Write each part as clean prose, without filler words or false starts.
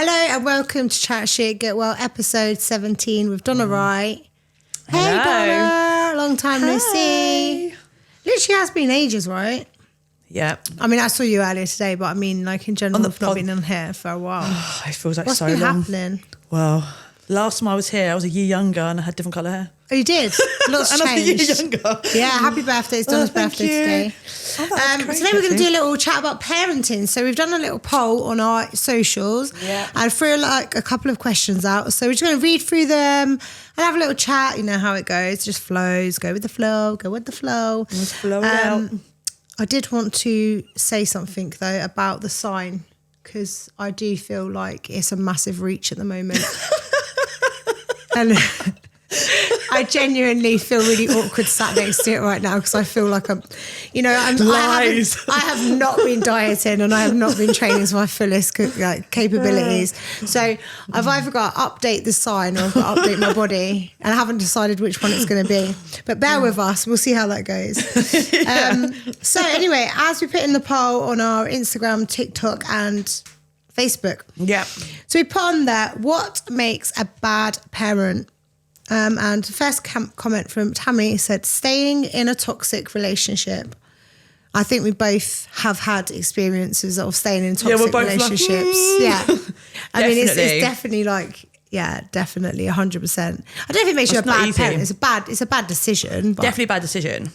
Hello and welcome to Chat Shit Get Well, episode 17 with Donna, Wright. Hey Donna, long time no see. Literally has been ages, right? Yeah. I mean, I saw you earlier today, but I mean, like in general, I've not been on here for a while. It feels like What's so been long. happening? Well, last time I was here, I was a year younger and I had different colour hair. Oh, you did? Lots And I was a year changed. younger. Yeah, happy birthday. It's Donna's thank birthday you. today. Oh, that's crazy, Today we're going to do a actually. little chat about parenting. So we've done a little poll on our socials and threw like a couple of questions out. So we're just going to read through them and have a little chat. You know how it goes. Just flows. Go with the flow. Go with the flow. Let's blow it out. I did want to say something though about the sign because I do feel like it's a massive reach at the moment. And I genuinely feel really awkward sat next to it right now because I feel like I have not been dieting and I have not been training to my fullest capabilities. So I've either got to update the sign or I've got to update my body, and I haven't decided which one it's going to be. But bear with us, we'll see how that goes. So anyway, as we put in the poll on our Instagram, TikTok and Facebook. Yeah. So we put on there, what makes a bad parent? And the first comment from Tammy said, staying in a toxic relationship. I think we both have had experiences of staying in toxic we're both relationships. I mean, it's definitely definitely 100%. I don't think it makes you a bad parent. It's a bad decision. But Definitely a bad decision.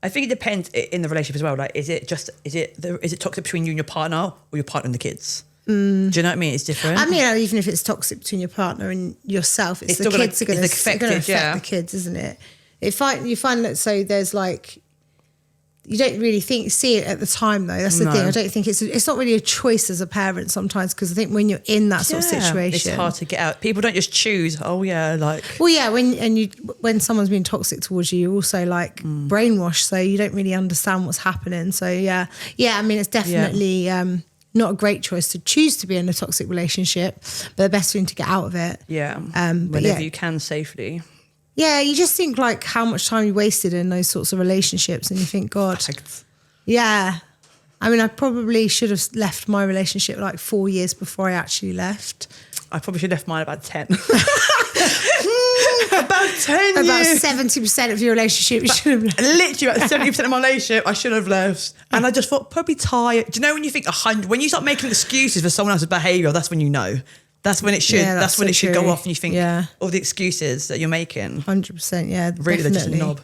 I think it depends in the relationship as well. Like, is it toxic between you and your partner or your partner and the kids? Do you know what I mean? It's different. I mean, even if it's toxic between your partner and yourself, it's the kids are going to affect the kids, isn't it? You find that, so there's like, you don't really see it at the time though. That's the thing. I don't think it's not really a choice as a parent sometimes, because I think when you're in that sort of situation, it's hard to get out. People don't just choose. When someone's been toxic towards you, you're also like brainwashed, so you don't really understand what's happening. So I mean, it's definitely not a great choice to choose to be in a toxic relationship, but the best thing to get out of it. Yeah. Whenever you can safely. Yeah, you just think like how much time you wasted in those sorts of relationships, and you think, God, yeah. I mean, I probably should have left my relationship like 4 years before I actually left. I probably should have left mine about 10. About 10 About years. 70% of your relationship you should have left. Literally about 70% of my relationship I should have left. And I just thought, probably tired. Do you know when you think 100, when you start making excuses for someone else's behaviour, that's when you know. That's when it should. Yeah, that's when so it should true. go off, and you think all the excuses that you're making. 100%, yeah. Really, definitely. they're just a knob.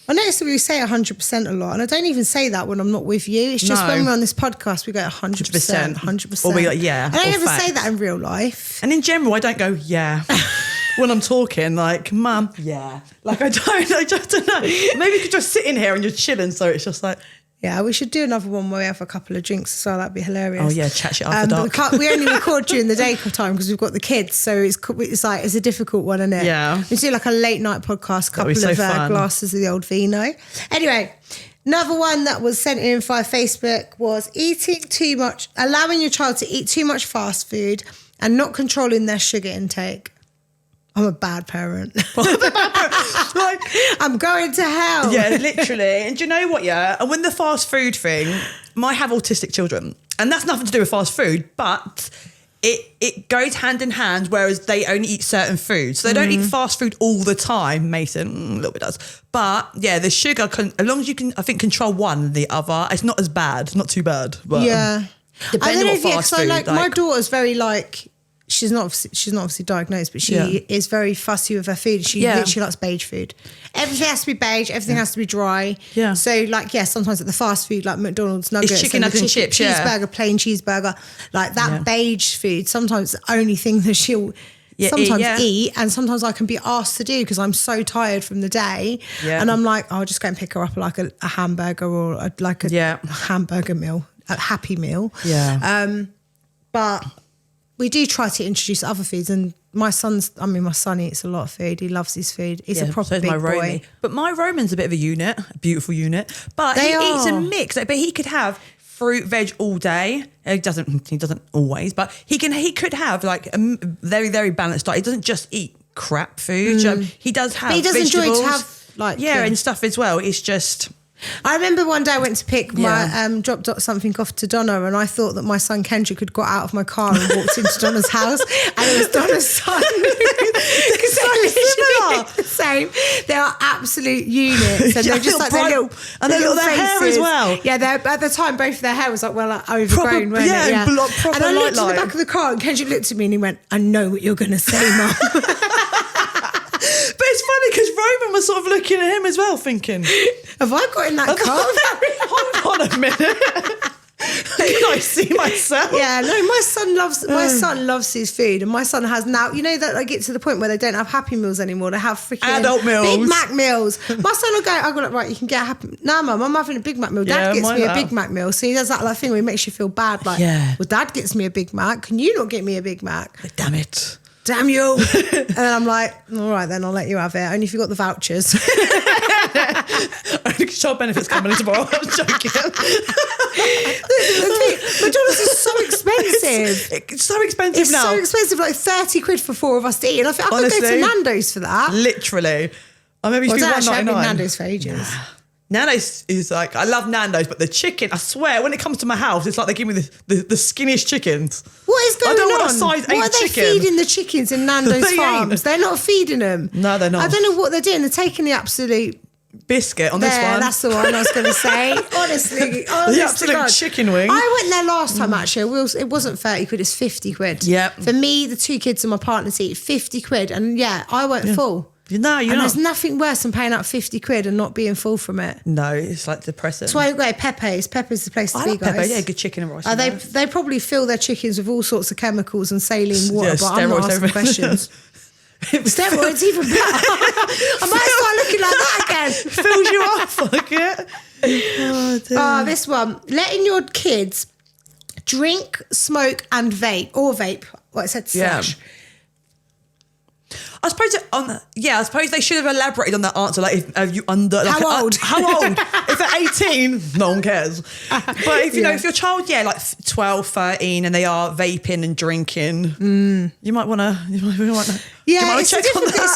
I notice that we say 100% a lot, and I don't even say that when I'm not with you. It's just when we're on this podcast, we go 100%, 100%. Or we go, yeah. I don't ever facts. say that in real life. And in general, I don't go, yeah. When I'm talking, like, Mum, yeah. Like, I just don't know. Maybe you could just sit in here and you're chilling, so it's just like... Yeah, we should do another one where we have a couple of drinks as well. That'd be hilarious. Oh yeah, chat shit after dark. We only record during the daytime because we've got the kids, so it's a difficult one, isn't it? Yeah. We do like a late night podcast, couple That'd be of so fun. glasses of the old vino. Anyway, another one that was sent in via Facebook was eating too much, allowing your child to eat too much fast food and not controlling their sugar intake. I'm a bad parent. Like, I'm going to hell. yeah, literally. And do you know what, yeah? And when the fast food thing, I have autistic children, and that's nothing to do with fast food, but it goes hand in hand, whereas they only eat certain foods. So they don't eat fast food all the time. Mason, a little bit does. But yeah, the sugar, as long as you can, I think, control one, the other, it's not as bad. It's not too bad. But, yeah. depending on fast food. Like my daughter's very like... She's not obviously diagnosed, but she is very fussy with her food. She literally likes beige food. Everything has to be beige. Everything has to be dry. Yeah. So like, sometimes at the fast food, like McDonald's nuggets, it's chicken nuggets and chips, cheeseburger, plain cheeseburger, like that beige food. Sometimes the only thing that she'll sometimes eat, and sometimes I can be asked to do because I'm so tired from the day, and I'm like, I'll just go and pick her up like a hamburger or a hamburger meal, a Happy Meal. Yeah. But we do try to introduce other foods, and my son eats a lot of food. He loves his food. He's a proper big boy. But my Roman's a bit of a unit, a beautiful unit. But he eats a mix. But he could have fruit, veg all day. He doesn't always, but he could have like a very, very balanced diet. He doesn't just eat crap food. He does have. But he does vegetables. enjoy to have and stuff as well. It's just. I remember one day I went to pick my dropped something off to Donna, and I thought that my son Kendrick had got out of my car and walked into Donna's house, and it was Donna's son. Because they're the same. They are absolute units, and they're just like their little hair as well. Yeah, at the time both of their hair was like overgrown, wasn't it? Yeah, proper. And I looked in the back of the car, and Kendrick looked at me and he went, "I know what you're going to say, Mum." But it's funny because Roman was sort of looking at him as well, thinking, "Have I got in that car?" Hold on a minute. Can I see myself? Yeah, no, my son loves his food, and my son has now, you know, that I get to the point where they don't have Happy Meals anymore. They have freaking adult meals, Big Mac meals. My son will go, I go like, right, you can get a Happy. No, Mum, I'm having a Big Mac meal. Dad gets me a Big Mac meal, so he does that like thing where he makes you feel bad, like, well, Dad gets me a Big Mac. Can you not get me a Big Mac? Damn it. Damn you. And then I'm like, all right, then I'll let you have it. Only if you got the vouchers. Child benefits coming in tomorrow. I'm joking. McDonald's is so expensive. It's so expensive it's now. It's so expensive, like 30 quid for 4 of us to eat. And I think I could go to Nando's for that. Literally. I remember it used to be $1.99. I've been Nando's for ages. Nando's is like, I love Nando's, but the chicken, I swear, when it comes to my house, it's like they give me the skinniest chickens. What is going on? I don't want a size 8 What are they chicken. feeding the chickens in Nando's farms? They're not feeding them. No, they're not. I don't know what they're doing. They're taking the absolute biscuit on this one. That's the one I was going to say. Honestly, the absolute chicken wing. I went there last time actually. It wasn't 30 quid, it's 50 quid. Yep. For me, the 2 kids and my partner to eat 50 quid. And I went full. No, you're and not. There's nothing worse than paying out 50 quid and not being full from it. No, it's like depressing. That's why I go Pepe's. Pepe's the place to be, guys. Pepe, yeah, good chicken and rice. They probably fill their chickens with all sorts of chemicals and saline water, but I'm not asking questions. Steroids even better. I might start looking like that again. Fills you up, fuck it. Oh, dear. This one. Letting your kids drink, smoke and vape. Or vape. What it said slash. I suppose they should have elaborated on that answer. Like, if you under like, how old? How old? If they're 18, no one cares. But if if your child, like 12, 13, and they are vaping and drinking, you might want to. Yeah, it's a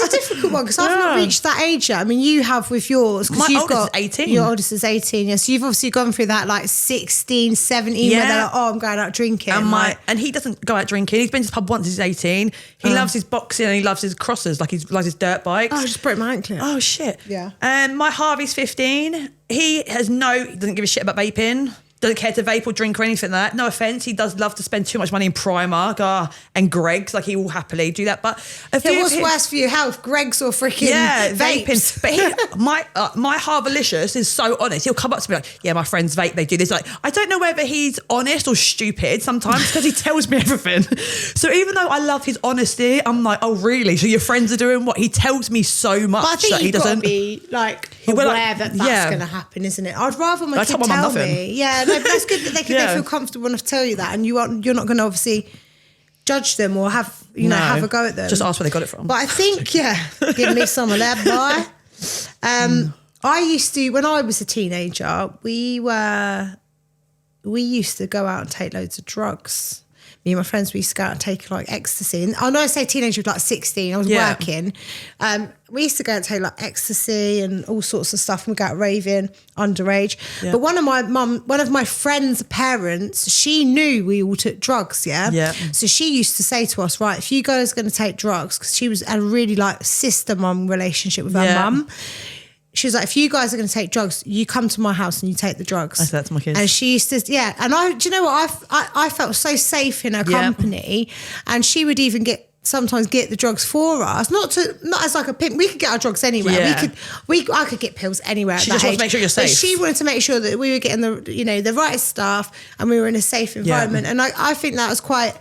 difficult one because I've not reached that age yet. I mean, you have with yours. My oldest is 18. Your oldest is 18, yeah. So you've obviously gone through that like 16, 17 where they're like, oh, I'm going out drinking. And he doesn't go out drinking. He's been to the pub once he's 18. He loves his boxing and he loves his crosses, like he loves his dirt bikes. Oh, I just broke my ankle. Oh, shit. Yeah. And my Harvey's 15. He doesn't give a shit about vaping. Doesn't care to vape or drink or anything like that. No offence, he does love to spend too much money in Primark and Greggs. Like, he will happily do that. But what's worse for your health, Greggs or freaking vaping? But my Harvalicious is so honest. He'll come up to me like, yeah, my friends vape, they do this. Like, I don't know whether he's honest or stupid sometimes because he tells me everything. So even though I love his honesty, I'm like, oh, really? So your friends are doing what? He tells me so much. But I think that he doesn't be like aware that that's going to happen, isn't it? I'd rather my kid tell me. Yeah, no, but that's good that they feel comfortable enough to tell you that, and you're not going to obviously judge them or have a go at them. Just ask where they got it from. But I think give me some of that, boy. I used to, when I was a teenager, we used to go out and take loads of drugs. Me and my friends, we used to go out and take like ecstasy. And I know I say teenager was like 16, I was working. We used to go and take like ecstasy and all sorts of stuff, and we go out raving, underage. Yeah. But one of my friend's parents, she knew we all took drugs, yeah? So she used to say to us, right, if you guys are going to take drugs, because she was a really like sister-mum relationship with her mum. She was like, if you guys are going to take drugs, you come to my house and you take the drugs. I said that to my kids. And she used to, and do you know what? I felt so safe in her company, and she would even sometimes get the drugs for us, not as like a pimp. We could get our drugs anywhere. Yeah. I could get pills anywhere. She just wants to make sure you're safe. But she wanted to make sure that we were getting the right stuff and we were in a safe environment. And I think that was quite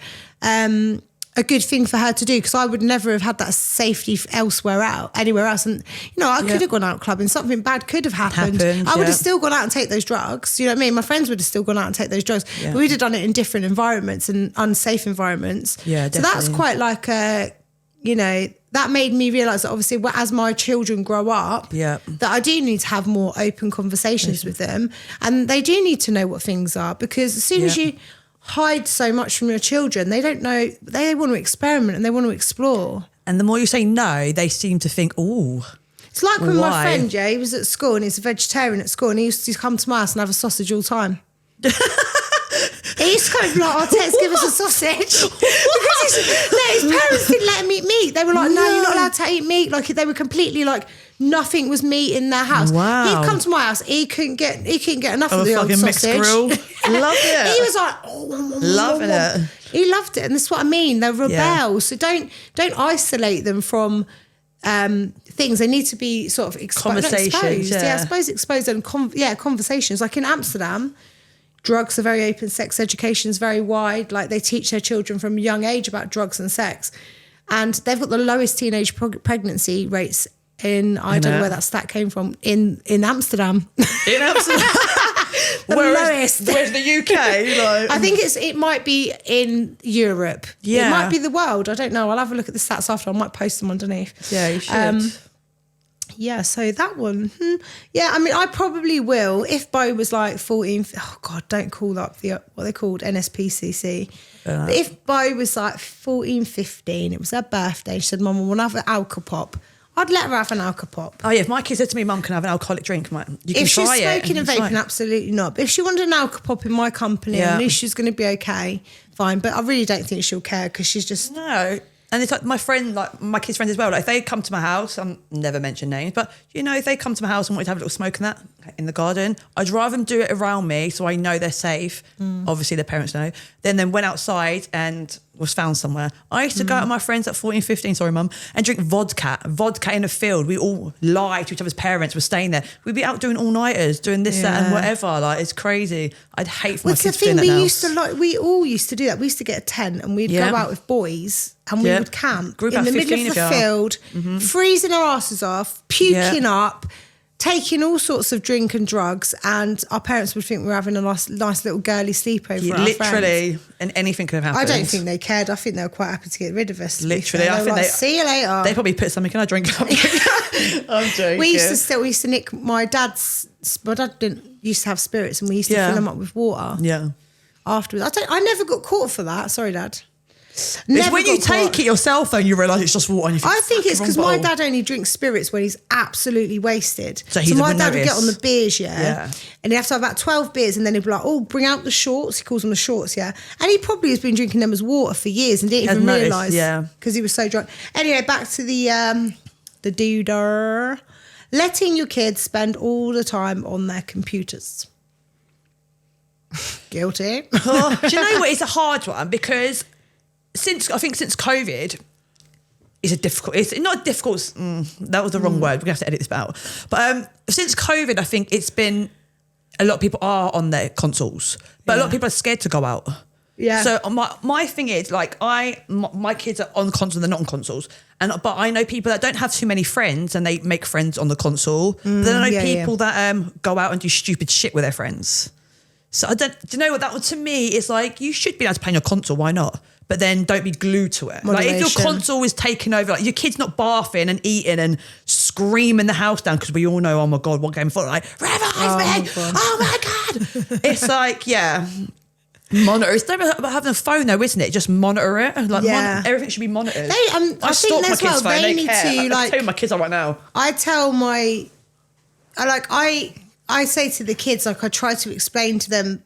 a good thing for her to do, because I would never have had that safety anywhere else. And I could have gone out clubbing, something bad could have happened. I would have still gone out and take those drugs. You know what I mean? My friends would have still gone out and take those drugs. But we'd have done it in different environments and unsafe environments. Yeah, definitely. So that's quite like that made me realise that obviously as my children grow up, that I do need to have more open conversations with them, and they do need to know what things are, because as soon as you hide so much from your children, they don't know, they want to experiment and they want to explore. And the more you say no, they seem to think, ooh. It's like when my Why? friend, he was at school and he's a vegetarian at school and he used to come to my house and have a sausage all the time. He used to come and be like, oh, Tex, give us a sausage. Because his parents didn't let him eat meat. They were like, no, you're not allowed to eat meat. Like, they were completely like, nothing was meat in their house. Wow. He'd come to my house, he couldn't get enough of the old fucking mixed sausage. grill. Love it. He was like, Loving it. He loved it, and that's what I mean. They're rebels, so don't isolate them from things. They need to be sort of Conversations, exposed. yeah. I suppose exposed and conversations. Like in Amsterdam, drugs are very open, sex education is very wide. Like they teach their children from a young age about drugs and sex, and they've got the lowest teenage pregnancy rates in, I don't know where that stat came from, in Amsterdam. In Amsterdam. The lowest. Where's the UK? Like, I think it might be in Europe. Yeah. It might be the world. I don't know. I'll have a look at the stats after. I might post them underneath. yeah, you should. Yeah, so that one. Yeah, I mean, I probably will. If Bo was like 14, oh God, don't call up what they called NSPCC. But if Bo was like 14, 15, it was her birthday, she said, Mum, I want to have an alcohol pop. I'd let her have an alcohol pop. Oh yeah, if my kid said to me, Mum, can I have an alcoholic drink? I'm like, you can If she's try it. smoking and vaping, absolutely not. But if she wanted an alcohol pop in my company, I knew she was going to be okay, fine. But I really don't think she'll care because she's just... No. And it's like my friend, like my kids' friends as well. Like if they come to my house, I'm never mention names, but you know, if they come to my house and wanted to have a little smoke in that in the garden, I'd rather them do it around me so I know they're safe. Obviously, their parents know. Then went outside and was found somewhere. I used to go out with my friends at 14, 15, sorry, Mum, and drink vodka in a field. We all lie to each other's parents. We're staying there. We'd be out doing all-nighters, doing this, that, and whatever. Like it's crazy. I'd hate for my What's the kids doing thing that we now. used to like? We all used to do that. We used to get a tent and we'd go out with boys and we would camp Group in out the middle 15 of the of y'all. field, freezing our asses off, puking up, taking all sorts of drink and drugs, and our parents would think we were having a nice little girly sleepover. At our friends. Literally, and anything could have happened. I don't think they cared. I think they were quite happy to get rid of us. Literally, I think like, they see you later. They probably put something. Can I drink? I'm joking. We used to nick my dad's. My dad used to have spirits, and we used to fill them up with water. Yeah. Afterwards, I never got caught for that. Sorry, Dad. It's Never when you got caught. take it your cell phone, you realise it's just water. And you think, I think it's because my wrong bottle. dad only drinks spirits when he's absolutely wasted. So he my would dad would get notice. on the beers, Yeah. and he'd have to have about 12 beers, and then he'd be like, "Oh, bring out the shorts." He calls them the shorts, and he probably has been drinking them as water for years and didn't even Hadn't realise, noticed, because he was so drunk. Anyway, back to the dooder. Letting your kids spend all the time on their computers. Guilty. Oh, do you know what? It's a hard one because since COVID, it's not difficult. That was the wrong word. We're gonna have to edit this out. But since COVID, I think it's been a lot of people are on their consoles, but a lot of people are scared to go out. Yeah. So my thing is like my kids are on consoles, they're not on consoles, but I know people that don't have too many friends and they make friends on the console. But then I know people that go out and do stupid shit with their friends. So do you know what that to me is like? You should be able to play on your console. Why not? But then don't be glued to it. Like if your console is taking over, like your kid's not barfing and eating and screaming the house down because we all know, oh my God, what game for? Like revive me! Oh my God! It's like monitor. It's never about having a phone though, isn't it? Just monitor it. Like everything should be monitored. I think as well they need to I tell you my kids are right now. I tell I say to the kids, like I try to explain to them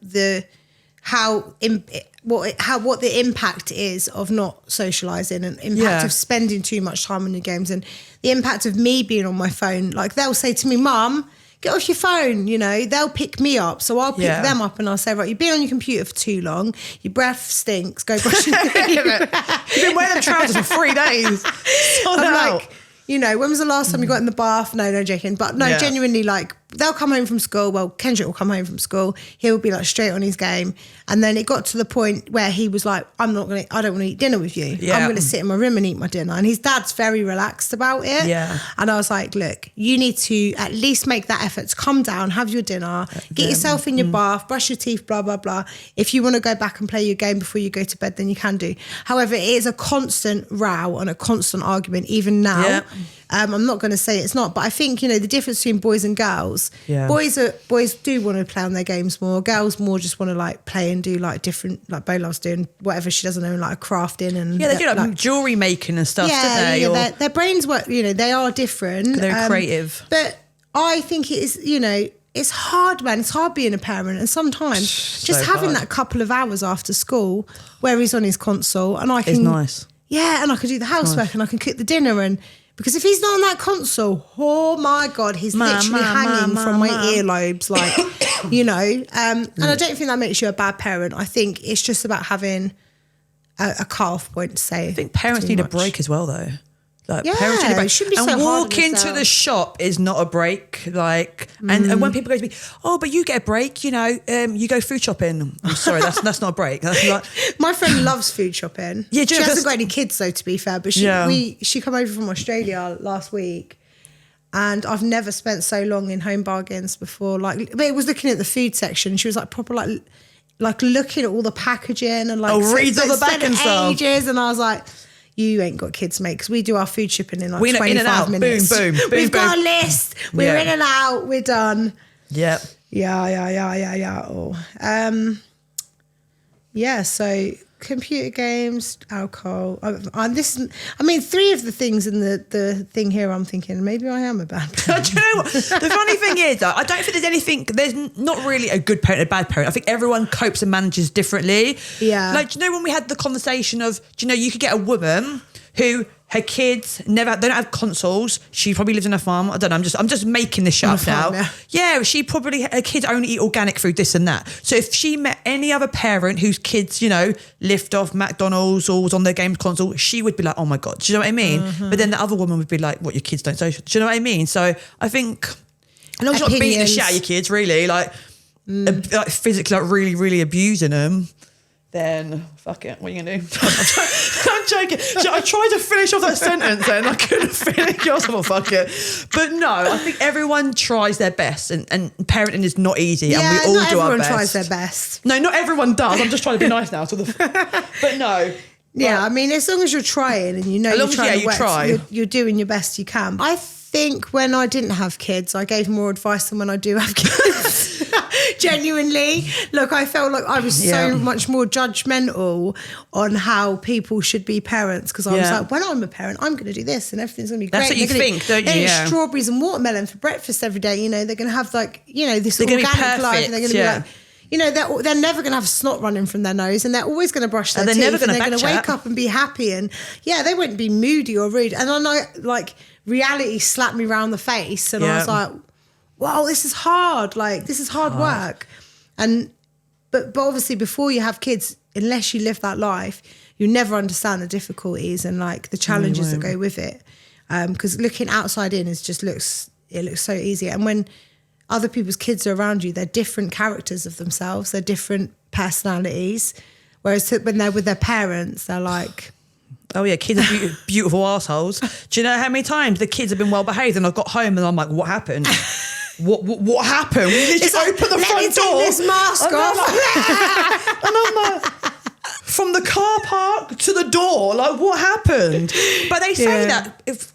what the impact is of not socialising and impact of spending too much time on your games and the impact of me being on my phone. Like they'll say to me, Mum, get off your phone, they'll pick me up. So I'll pick them up and I'll say, right, you've been on your computer for too long. Your breath stinks. Go brush your teeth. You've been wearing them trousers for 3 days. I'm like, when was the last time you got in the bath? No joking. But no, genuinely, like, they'll come home from school. Well, Kendrick will come home from school. He'll be like straight on his game. And then it got to the point where he was like, I don't want to eat dinner with you. Yeah. I'm going to sit in my room and eat my dinner. And his dad's very relaxed about it. Yeah. And I was like, look, you need to at least make that effort to come down, have your dinner, get yourself in your bath, brush your teeth, blah, blah, blah. If you want to go back and play your game before you go to bed, then you can do. However, it is a constant row and a constant argument, even now. Yeah. I'm not going to say it's not, but I think, the difference between boys and girls, boys do want to play on their games more. Girls more just want to like play and do like different, like Bola's doing whatever she doesn't know, like crafting and they do like jewelry making and stuff, don't they? Yeah, their brains work, they are different. They're creative. But I think it is, it's hard, man. It's hard being a parent, and sometimes just having that couple of hours after school where he's on his console and I can, it's nice. Yeah, and I can do the housework and I can cook the dinner, and because if he's not on that console, oh my God, he's literally hanging from my earlobes, like, and I don't think that makes you a bad parent. I think it's just about having a cut-off point to say. I think parents need a break as well, though. Like, yeah, parents need a break. It shouldn't be and so hard walk into the shop is not a break. Like, and when people go to me, oh, but you get a break, you go food shopping. I'm sorry, that's not a break. That's like, my friend loves food shopping. Yeah, she hasn't got any kids though, to be fair. But she come over from Australia last week, and I've never spent so long in Home Bargains before. Like, but it was looking at the food section. She was like proper like looking at all the packaging and like reads all the back and stuff. Ages, and I was like, you ain't got kids, mate, because we do our food shipping in like we're 25 in and out. minutes. Boom. We've got a list. We're in and out. We're done. Yep. Yeah. Oh. So computer games, alcohol. Three of the things in the thing here, I'm thinking maybe I am a bad parent. Do you know what? The funny thing is, though, I don't think there's not really a good parent, a bad parent. I think everyone copes and manages differently. Yeah. Like, do you know when we had the conversation of, you could get a woman who her kids they don't have consoles. She probably lives in a farm. I don't know. I'm just making this shit up now. Yeah, she probably, her kids only eat organic food, this and that. So if she met any other parent whose kids, lived off McDonald's or was on their games console, she would be like, oh my God. Do you know what I mean? Mm-hmm. But then the other woman would be like, what, your kids don't social? Do you know what I mean? So I think, as long as you're not beating the shit out of your kids, really, like physically, like really, really abusing them, then fuck it, what are you going to do? I'm joking. So I tried to finish off that sentence and I couldn't finish. I was like, well, fuck it. But no, I think everyone tries their best, and parenting is not easy, and we all do our best. Everyone tries their best. No, not everyone does. I'm just trying to be nice now. But no. Yeah, as long as you're trying and you're doing your best you can. I think when I didn't have kids, I gave more advice than when I do have kids. Genuinely. Look, I felt like I was so much more judgmental on how people should be parents, because I was like, when I'm a parent, I'm going to do this and everything's going to be great. That's what you think, don't you? Yeah. Strawberries and watermelon for breakfast every day. They're going to have this organic life, and they're going to be like, they're never going to have snot running from their nose, and they're always going to brush their teeth, never gonna and they're going to wake up and be happy, and they won't be moody or rude. And I know, like, reality slapped me round the face, and I was like, wow, this is hard. Like, this is hard work. But obviously before you have kids, unless you live that life, you never understand the difficulties and like the challenges that go with it. Because looking outside in looks so easy. And when other people's kids are around you, they're different characters of themselves. They're different personalities. Whereas when they're with their parents, they're like, oh yeah, kids are beautiful assholes. Do you know how many times the kids have been well behaved and I've got home and I'm like, what happened? What happened? We literally opened the front door. Let me take this mask off. And I'm like, from the car park to the door, like, what happened? But they say that if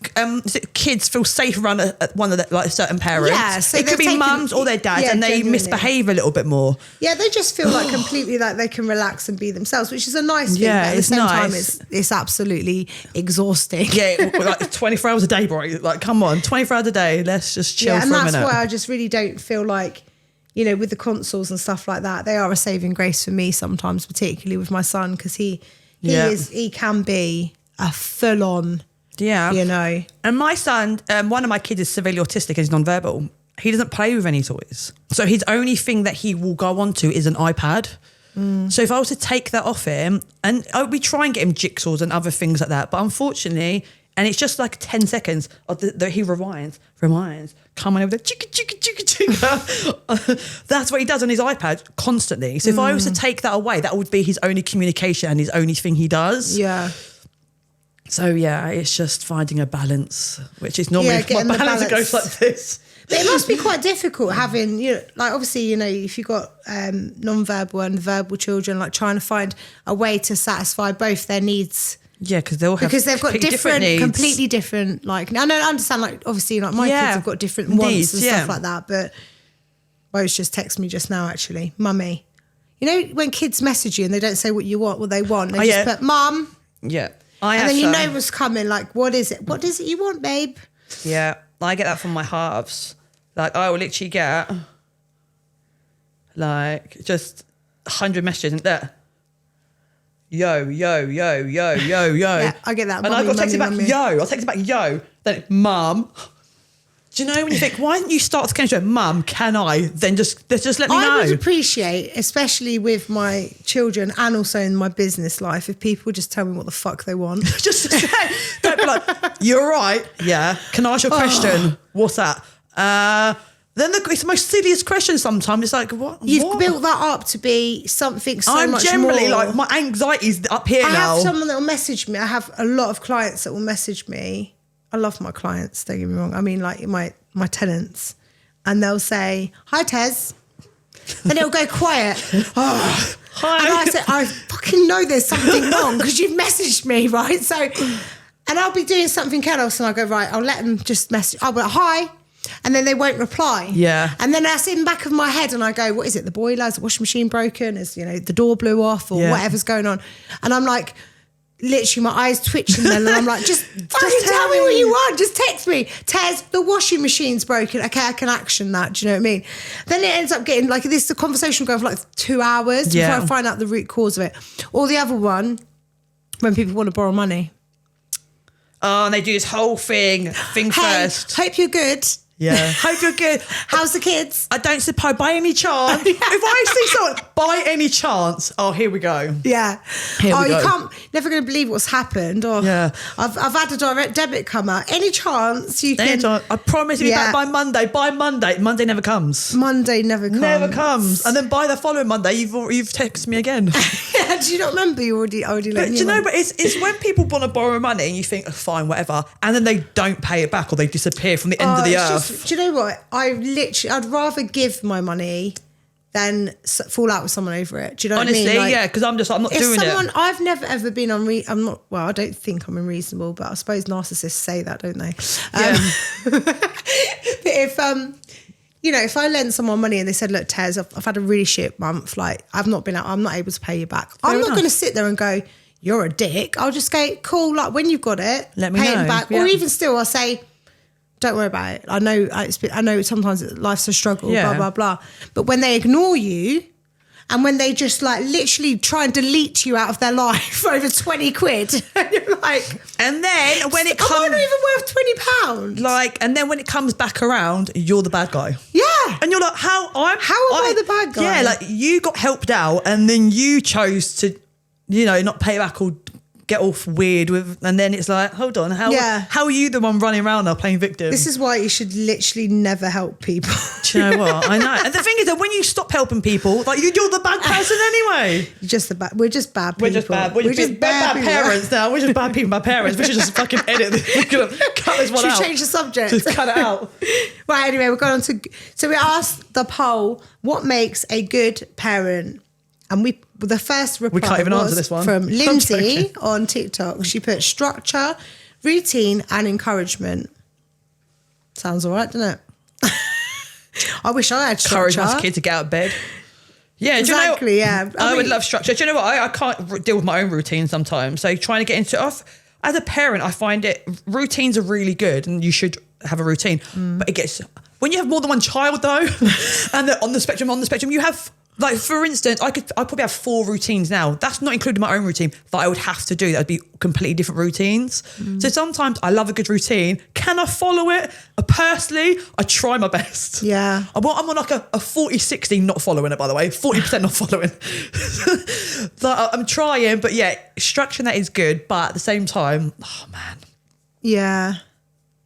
kids feel safe around one of a certain parents, so it could be mums or their dads, and they genuinely misbehave a little bit more. Yeah, they just feel like completely like they can relax and be themselves, which is a nice thing. Yeah, but at the same time, it's absolutely exhausting. Yeah, like 24 hours a day, bro. Like, come on, 24 hours a day. Let's just chill for a minute. And that's why I just really don't feel like, with the consoles and stuff like that, they are a saving grace for me sometimes, particularly with my son, because he can be a full on, And my son, one of my kids is severely autistic and he's nonverbal. He doesn't play with any toys. So his only thing that he will go on to is an iPad. So if I was to take that off him, and we try and get him jigsaws and other things like that, but unfortunately, and it's just like 10 seconds of he rewinds, come on over there, chicka, chicka, chicka, chicka. That's what he does on his iPad constantly. So if I was to take that away, that would be his only communication and his only thing he does. Yeah. So yeah, it's just finding a balance, which is normally my balance that goes like this. But it must be quite difficult having, obviously, if you've got non-verbal and verbal children, like trying to find a way to satisfy both their needs Yeah, because they'll have because they've got different needs. completely different. Like, I know, I understand. Like, obviously, like my kids have got different wants needs, and stuff like that. But Rose just texted me just now. Actually, mummy, you know when kids message you and they don't say what they want, they just put mum. Yeah, and then you know what's coming. Like, what is it? What is it you want, babe? Yeah, I get that from my halves. Like, I will literally get like just 100 messages and there. Yo. Yeah, I get that. And I got texted back, yo. I texted back, yo. Then, mum. Do you know when you think, why didn't you start the conversation? Mum, can I? Then just let me know. I would appreciate, especially with my children and also in my business life, if people just tell me what the fuck they want. Just say, don't be like, you're right. Yeah. Can I ask you a question? What's that? Then it's the most silliest question sometimes. It's like, what? You've built that up to be something so much more. I'm generally like, my anxiety's up here now. I have someone that will message me. I have a lot of clients that will message me. I love my clients, don't get me wrong. I mean, like my tenants. And they'll say, hi, Tez. And it'll go quiet. Oh. Hi. And I say, I fucking know there's something wrong because you've messaged me, right? So, and I'll be doing something else and I'll go, right, I'll let them just message. I'll be like, hi. And then they won't reply. Yeah. And then that's in the back of my head and I go, what is it? The boiler? Is the washing machine broken? Is, the door blew off or whatever's going on? And I'm like, literally my eyes twitching then and I'm like, just fucking tell me what you want. Just text me. Tez, the washing machine's broken. Okay, I can action that. Do you know what I mean? Then it ends up getting like this, the conversation will go for like 2 hours before I find out the root cause of it. Or the other one, when people want to borrow money. Oh, and they do this whole thing first. Hope you're good. Yeah. Hope you're good. How's the kids? I don't suppose by any chance. If I see someone by any chance, oh, here we go. Yeah. Here we go. You can't, never going to believe what's happened. Or yeah. I've had a direct debit come out. Any chance you can? I promise you'll be back by Monday. By Monday. Monday never comes. Monday never comes. Never comes. And then by the following Monday, you've texted me again. Yeah, do you not remember? You already let me know. Do you know, but it's when people want to borrow money and you think, oh, fine, whatever, and then they don't pay it back or they disappear from the end of the earth. Do you know what? I'd rather give my money than fall out with someone over it. Do you know what I mean? Honestly, like, yeah, because I'm not doing it. I've never ever been I don't think I'm unreasonable, but I suppose narcissists say that, don't they? But if I lend someone money and they said, look, Tez, I've had a really shit month, like I'm not able to pay you back. I'm not going to sit there and go, you're a dick. I'll just go, cool, like when you've got it, let me know. Pay it back. Yeah. Or even still, I'll say, don't worry about it. I know sometimes life's a struggle, blah, blah, blah. But when they ignore you and when they just like literally try and delete you out of their life for over 20 quid, and you're like... And then when it comes... I'm not even worth £20. Like, and then when it comes back around, you're the bad guy. Yeah. And you're like, how am I the bad guy? Yeah, like you got helped out and then you chose to, not pay back or get off weird with, and then it's like, hold on, how are you the one running around now playing victim? This is why you should literally never help people. Do you know what? I know. And the thing is that when you stop helping people, like you're the bad person anyway. We're just bad people. We're just bad. We're just bad parents now. We're just bad people, bad parents. We should just fucking edit this. We're gonna cut this one out. Should we change the subject? Just cut it out. Right, anyway, we're going on to, so we asked the poll, what makes a good parent? And the first reply we can't even answer this one. From Lindsay on TikTok. She put structure, routine, and encouragement. Sounds all right, doesn't it? I wish I had structure. Encourage my kid to get out of bed. Yeah, exactly. Do you know I would love structure. Do you know what? I can't deal with my own routine sometimes. So trying to get into it off. As a parent, I find routines are really good, and you should have a routine. But it gets when you have more than one child though, and on the spectrum, you have. Like, for instance, I probably have 4 routines now. That's not including my own routine that I would have to do. That would be completely different routines. So sometimes I love a good routine. Can I follow it? Personally, I try my best. Yeah. I'm on like a 40-60 not following it, by the way. 40% not following. So I'm trying, but yeah, structuring that is good. But at the same time, oh man. Yeah.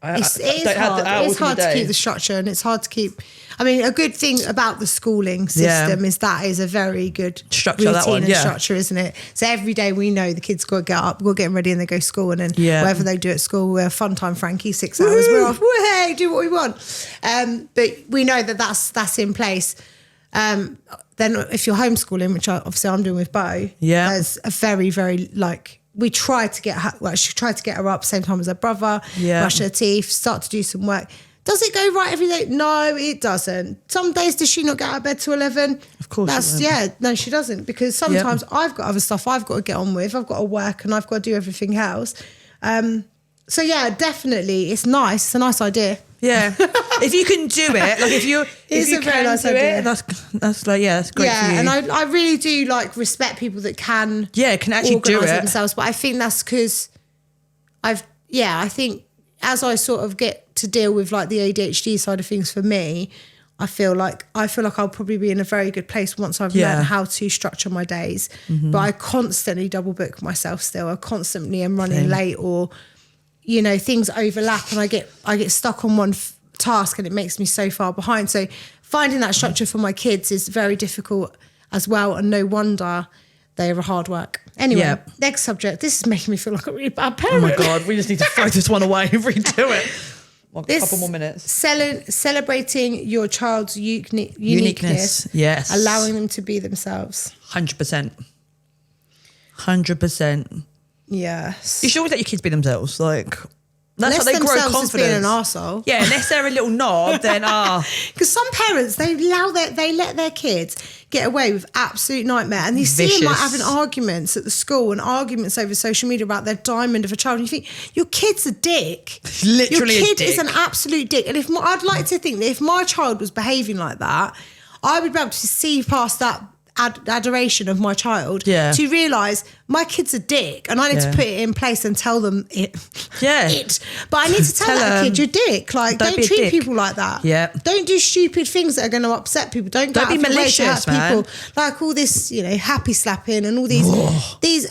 It is hard to keep the structure, and it's hard to keep... I mean, a good thing about the schooling system is that is a very good structure, routine and structure, isn't it? So every day we know the kids got to get up, we'll get them ready and they go to school, and then whatever they do at school, we're fun time Frankie, 6 hours, we're off, hey, do what we want. But we know that that's in place. Then if you're homeschooling, which obviously I'm doing with Bo, there's a very, very we tried to get her, she tried to get her up same time as her brother, brush her teeth, start to do some work. Does it go right every day? No, it doesn't. Some days does she not get out of bed to 11? Of course. No, she doesn't, because sometimes I've got other stuff I've got to get on with. I've got to work and I've got to do everything else. So yeah, definitely, it's nice. It's a nice idea. Yeah, if you can do it, like if you can nice do idea. it, that's like that's great. Yeah, for you. and I really do like respect people that can actually do organise it themselves. But I think that's because I think as I sort of get to deal with like the ADHD side of things for me, I feel like I'll probably be in a very good place once I've learned how to structure my days. But I constantly double book myself still. I constantly am running late, or things overlap and I get stuck on one task and it makes me so far behind. So finding that structure for my kids is very difficult as well, and no wonder they are hard work. Anyway, next subject. This is making me feel like a really bad parent. Oh my God, we just need to throw this one away and redo it. A couple more minutes. Celebrating your child's uniqueness. Yes. Allowing them to be themselves. 100%. 100%. Yes. You should always let your kids be themselves. Like, that's how they grow confidence. As being an arsehole. Yeah, unless they're a little knob, then Because some parents, they let their kids get away with absolute nightmare, and you see them like having arguments at the school and arguments over social media about their diamond of a child, and you think your kid's a dick. Literally, your kid a dick. is an absolute dick. And I'd like to think that if my child was behaving like that, I would be able to see past that adoration of my child to realise my kid's a dick, and I need to put it in place and tell them it. But I need to tell that kid, you're a dick. Like, don't treat people like that. Don't do stupid things that are going to upset people. Don't be malicious, man. People. Like all this, happy slapping and all these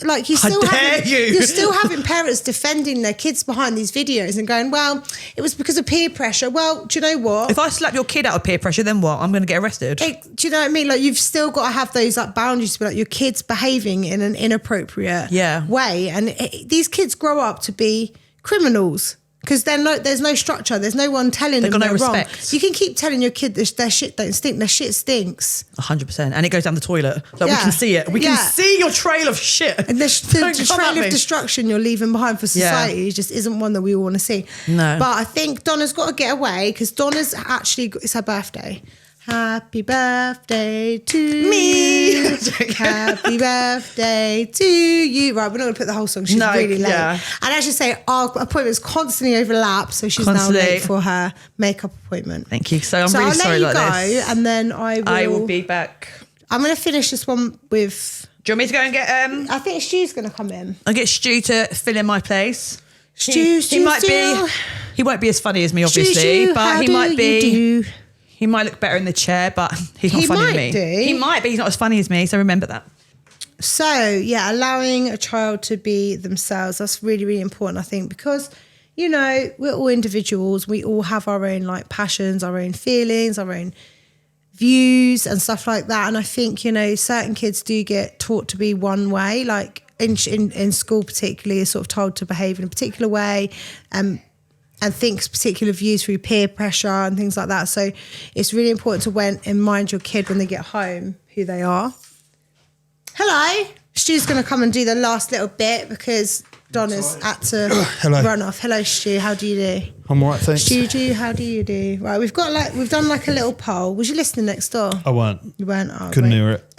like you're still having parents defending their kids behind these videos and going, well, it was because of peer pressure. Well, do you know what? If I slap your kid out of peer pressure, then what? I'm going to get arrested. Do you know what I mean? Like, you've still got to have those like boundaries to be like, your kid's behaving in an inappropriate way, and these kids grow up to be criminals because there's no structure, there's no one telling them they're wrong. You can keep telling your kid their shit don't stink, their shit stinks 100%, and it goes down the toilet. Like, we can see it, we can see your trail of shit, and the trail of destruction you're leaving behind for society just isn't one that we all want to see. No, but I think Donna's got to get away, because Donna's it's her birthday. Happy birthday to me. Happy birthday to you. Right, we're not going to put the whole song. She's really late. And as you say, our appointments constantly overlap, so she's now late for her makeup appointment. Thank you. So I'm really sorry about this. I'll let you go, and then I will be back. I'm going to finish this one with... Do you want me to go and get... I think Stu's going to come in. I'll get Stu to fill in my place. Stu, he won't be as funny as me, obviously, but he might be... He might look better in the chair, but he's not funny as me. He might, but he's not as funny as me, so remember that. So, yeah, allowing a child to be themselves, that's really, really important, I think, because, we're all individuals. We all have our own, like, passions, our own feelings, our own views and stuff like that. And I think, certain kids do get taught to be one way, like in school particularly, are sort of told to behave in a particular way, and thinks particular views through peer pressure and things like that. So it's really important to mind your kid when they get home who they are. Hello. Stu's going to come and do the last little bit because Donna's had to run off. Hello, Stu. How do you do? I'm all right, thanks. Stu, how do you do? Right, we've done like a little poll. Was you listening next door? I weren't. You weren't? Oh, couldn't hear it.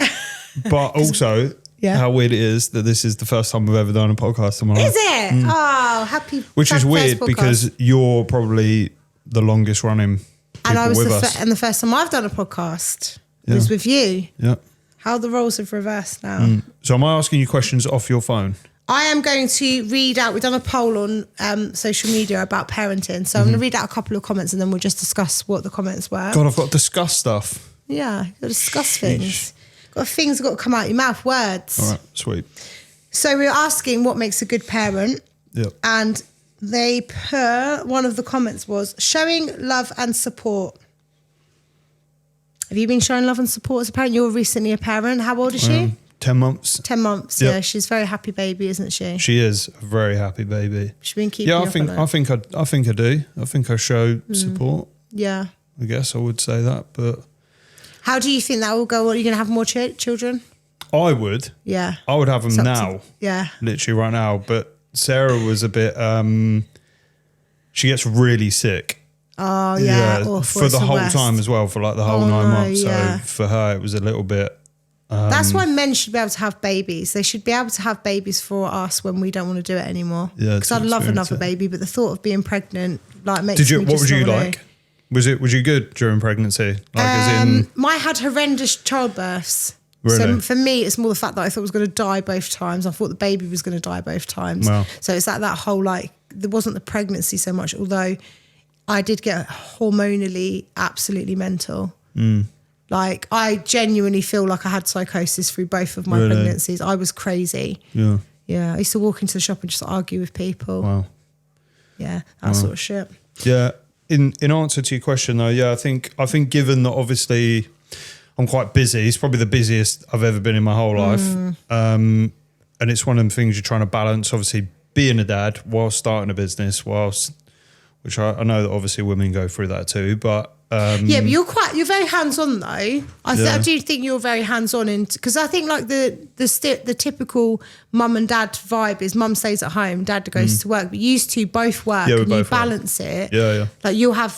But also... Yeah. How weird it is that this is the first time we've ever done a podcast in my life. Is it? Oh, happy. Which is weird because you're probably the longest running and I was with us. And the first time I've done a podcast was with you. Yeah. How the roles have reversed now. So am I asking you questions off your phone? I am going to read out, we've done a poll on social media about parenting. So I'm going to read out a couple of comments and then we'll just discuss what the comments were. God, I've got to discuss stuff. Yeah, you've got to discuss things. Things have got to come out your mouth, words. All right, sweet. So we were asking what makes a good parent. Yeah. And they put, one of the comments was, showing love and support. Have you been showing love and support as a parent? You're recently a parent. How old is she? 10 months. 10 months, yeah. She's a very happy baby, isn't she? She is a very happy baby. She's been keeping I think I do. I think I show support. Yeah. I guess I would say that, but... How do you think that will go? Are you going to have more children? I would. Yeah. I would have them It's up to- now. Yeah. Literally right now. But Sarah was a bit, she gets really sick. Oh, yeah. Awful. For It's the whole worst. time as well, for like the whole 9 no, months. yeah. So for her, it was a little bit. That's why men should be able to have babies. They should be able to have babies for us when we don't want to do it anymore. Yeah, Because to I'd love experience another it. baby, but the thought of being pregnant like makes Did you? me What just was you not wanna- like? Was you good during pregnancy? Like as in, I had horrendous childbirths. Really? So for me, it's more the fact that I thought I was going to die both times. I thought the baby was going to die both times. Wow. So it's like that whole there wasn't the pregnancy so much, although I did get hormonally absolutely mental. Like I genuinely feel like I had psychosis through both of my Really? pregnancies. I was crazy. yeah. Yeah, I used to walk into the shop and just argue with people. Wow. Yeah, that sort of shit. Yeah. In answer to your question though, yeah, I think given that obviously I'm quite busy, it's probably the busiest I've ever been in my whole life. And it's one of them things you're trying to balance, obviously being a dad while starting a business, which I know that obviously women go through that too, but Yeah, but you're very hands-on though. I do think you're very hands-on because I think like the typical mum and dad vibe is mum stays at home, dad goes to work, but you two both work Yeah, we and you both work. balance it. Yeah. Like you'll have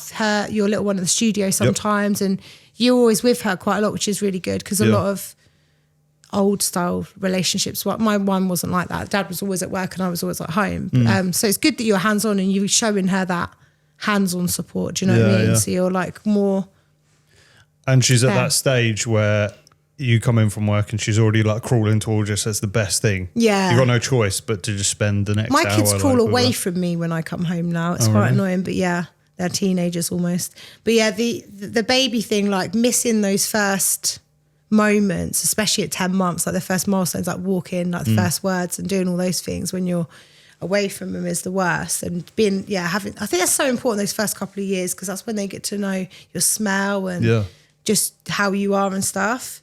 your little one at the studio sometimes and you're always with her quite a lot, which is really good because a lot of old style relationships, my one wasn't like that. Dad was always at work and I was always at home. So it's good that you're hands-on and you're showing her that hands-on support. Do you know what I mean? Yeah. So you're like more. And she's at Fair. that stage where you come in from work and she's already like crawling towards you. So it's the best thing. Yeah. You've got no choice but to just spend the next My hour. kids crawl like, with away her. from me when I come home now. It's Oh, quite really? annoying, but yeah, they're teenagers almost. But yeah, the baby thing, like missing those first moments, especially at 10 months, like the first milestones, like walking, like the first words and doing all those things when you're away from them is the worst. And being, I think that's so important those first couple of years because that's when they get to know your smell and just how you are and stuff.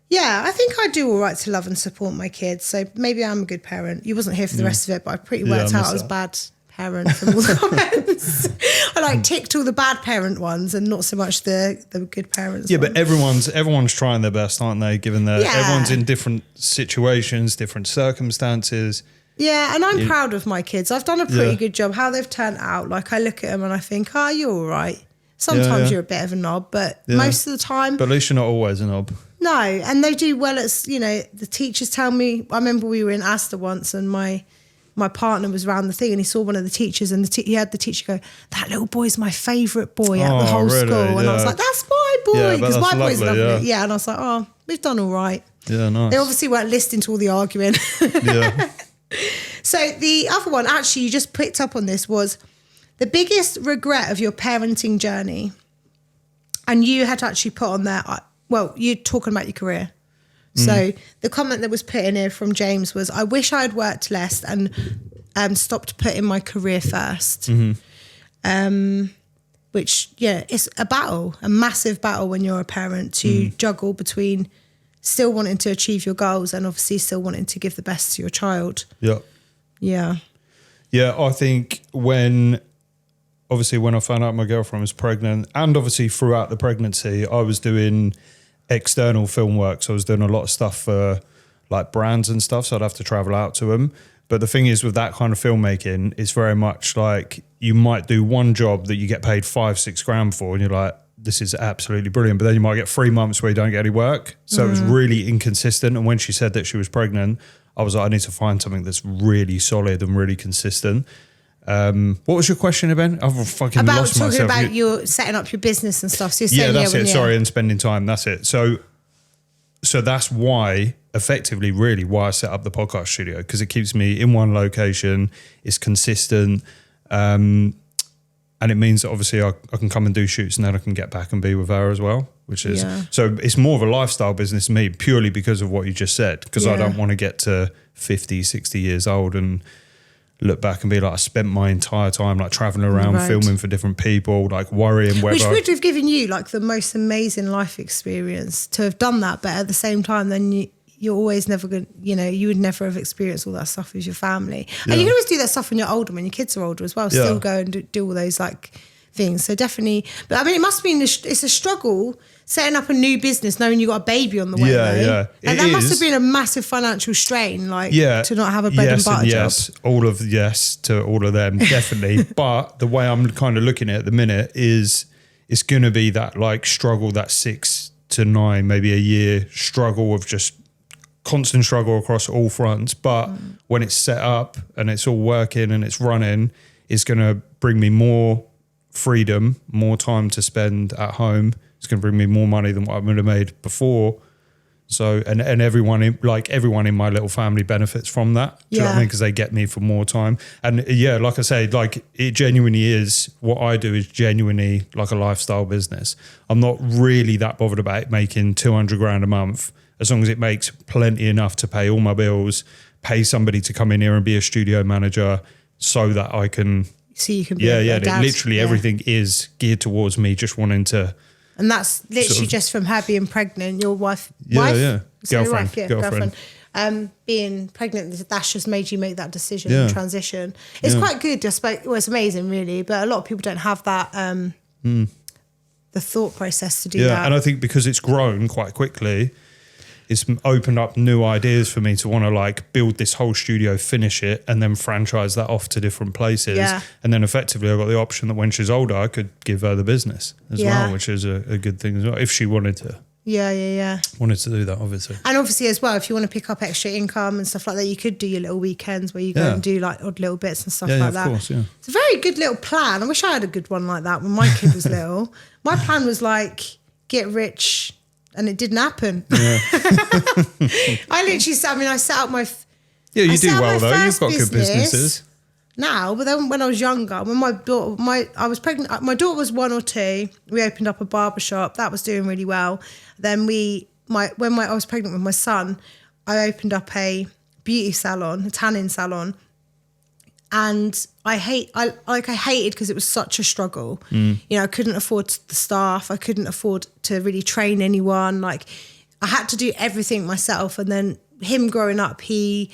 Yeah, I think I do all right to love and support my kids. So maybe I'm a good parent. You wasn't here for the rest of it, but I pretty worked out I was a bad parent from all the comments. I ticked all the bad parent ones and not so much the good parents. Yeah, ones. but everyone's trying their best, aren't they? Given that Yeah. everyone's in different situations, different circumstances. Yeah, and I'm proud of my kids. I've done a pretty Yeah. good job. How they've turned out, like I look at them and I think, you're all right. Sometimes Yeah. you're a bit of a knob, but most of the time, But at least you're not always a knob. no. And they do well at, the teachers tell me, I remember we were in Asda once and my partner was around the thing and he saw one of the teachers and he had the teacher go, that little boy's my favourite boy at the whole really? school. And I was Yeah. like, that's my boy. Yeah, but Because my that's boy's lovely, lovely. yeah. Yeah. And I was like, we've done all right. Yeah, nice. They obviously weren't listening to all the arguing. Yeah. So the other one, actually, you just picked up on this, was the biggest regret of your parenting journey. And you had actually put on there, you're talking about your career. So the comment that was put in here from James was, I wish I had worked less and stopped putting my career first. Which, it's a battle, a massive battle when you're a parent to juggle between still wanting to achieve your goals and obviously still wanting to give the best to your child. Yeah. Yeah. Yeah, I think when I found out my girlfriend was pregnant and obviously throughout the pregnancy, I was doing external film work. So I was doing a lot of stuff for like brands and stuff. So I'd have to travel out to them. But the thing is with that kind of filmmaking, it's very much like you might do one job that you get paid $5-6 grand for and you're like, this is absolutely brilliant. But then you might get 3 months where you don't get any work. So it was really inconsistent. And when she said that she was pregnant, I was like, I need to find something that's really solid and really consistent. What was your question again? I've fucking About lost talking myself. about your setting up your business and stuff. So you're saying, Yeah, that's it. when Sorry, and spending time. That's it. So that's why, effectively, really, why I set up the podcast studio, because it keeps me in one location. It's consistent. And it means that obviously I can come and do shoots and then I can get back and be with her as well, which is, so it's more of a lifestyle business to me purely because of what you just said, because I don't want to get to 50, 60 years old and look back and be like, I spent my entire time like traveling around, filming for different people, like worrying whether... Which would have given you like the most amazing life experience to have done that, but at the same time, then you're always never going to, you would never have experienced all that stuff with your family. And you can always do that stuff when you're older, when your kids are older as well, still go and do all those like things. So definitely, but I mean, it must be, it's a struggle setting up a new business, knowing you got a baby on the way. Yeah, though. yeah. And It that must is. have been a massive financial strain, like Yeah, to not have a bread and butter job. yes, yes to all of them, definitely. But the way I'm kind of looking at it at the minute is it's going to be that like struggle, that 6 to 9, maybe a year struggle of just constant struggle across all fronts. But when it's set up and it's all working and it's running, it's going to bring me more freedom, more time to spend at home. It's going to bring me more money than what I would have made before. So, and everyone in my little family benefits from that. Do you know what I mean? Because they get me for more time. And yeah, like I say, like it genuinely is, what I do is genuinely like a lifestyle business. I'm not really that bothered about it making 200 grand a month, as long as it makes plenty enough to pay all my bills, pay somebody to come in here and be a studio manager so that I can. So you can be literally everything is geared towards me just wanting to. And that's literally just from her being pregnant, your wife, girlfriend. Being pregnant, that's just made you make that decision and transition. It's quite good, I suppose. Well, it's amazing, really, but a lot of people don't have that, the thought process to do that. Yeah, and I think because it's grown quite quickly, it's opened up new ideas for me to want to like build this whole studio, finish it, and then franchise that off to different places. Yeah. And then effectively I got the option that when she's older, I could give her the business as well, which is a good thing as well, if she wanted to. Yeah. Wanted to do that, obviously. And obviously as well, if you want to pick up extra income and stuff like that, you could do your little weekends where you go and do like odd little bits and stuff like that. Of course, yeah. It's a very good little plan. I wish I had a good one like that when my kid was little. My plan was like, get rich, and it didn't happen. Yeah. I set up my... Yeah, you do well though. You've got good businesses. Now, but then when I was younger, when I was pregnant, my daughter was 1 or 2, we opened up a barber shop. That was doing really well. Then I was pregnant with my son, I opened up a beauty salon, a tanning salon. And I hated because it was such a struggle. You know, I couldn't afford the staff. I couldn't afford to really train anyone. Like, I had to do everything myself. And then him growing up, he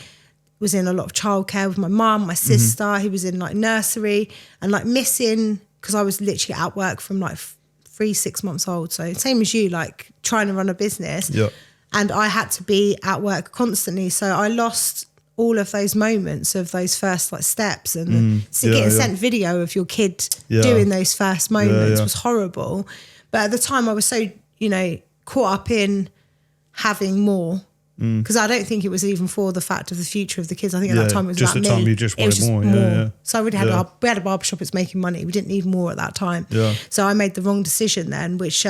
was in a lot of childcare with my mum, my sister. He was in like nursery and like missing, because I was literally at work from like 3-6 months old. So same as you, like trying to run a business. Yeah. And I had to be at work constantly. So I lost all of those moments of those first like steps, and getting sent video of your kid doing those first moments was horrible. But at the time I was so, caught up in having more, because I don't think it was even for the fact of the future of the kids. I think at that time it was just about the me. time you just wanted more. Yeah. So we had a barbershop that's making money. We didn't need more at that time. Yeah. So I made the wrong decision then, which